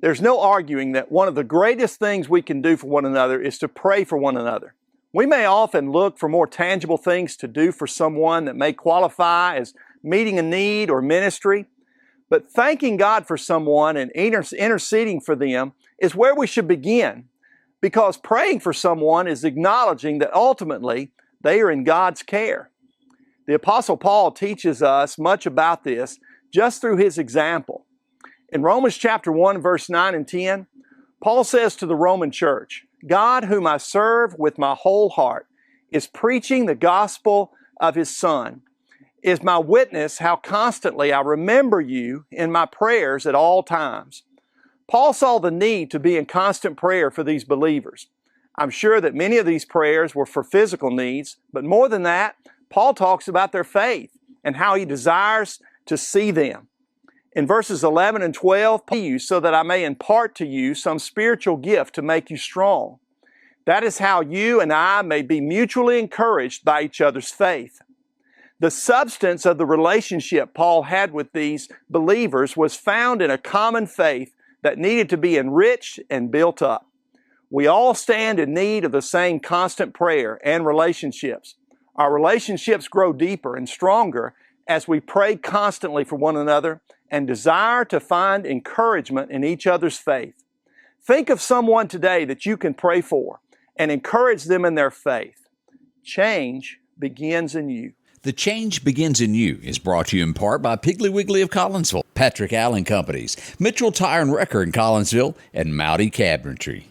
There's no arguing that one of the greatest things we can do for one another is to pray for one another. We may often look for more tangible things to do for someone that may qualify as meeting a need or ministry, but thanking God for someone and interceding for them is where we should begin, because praying for someone is acknowledging that ultimately they are in God's care. The Apostle Paul teaches us much about this just through his example. In Romans chapter 1, verse 9 and 10, Paul says to the Roman church, God, whom I serve with my whole heart, is preaching the gospel of His Son, is my witness how constantly I remember you in my prayers at all times. Paul saw the need to be in constant prayer for these believers. I'm sure that many of these prayers were for physical needs, but more than that, Paul talks about their faith and how he desires to see them. In verses 11 and 12, so that I may impart to you some spiritual gift to make you strong. That is how you and I may be mutually encouraged by each other's faith. The substance of the relationship Paul had with these believers was found in a common faith that needed to be enriched and built up. We all stand in need of the same constant prayer and relationships. Our relationships grow deeper and stronger as we pray constantly for one another and desire to find encouragement in each other's faith. Think of someone today that you can pray for and encourage them in their faith. Change begins in you. The Change Begins in You is brought to you in part by Piggly Wiggly of Collinsville, Patrick Allen Companies, Mitchell Tire and Wrecker in Collinsville, and Mowdy Cabinetry.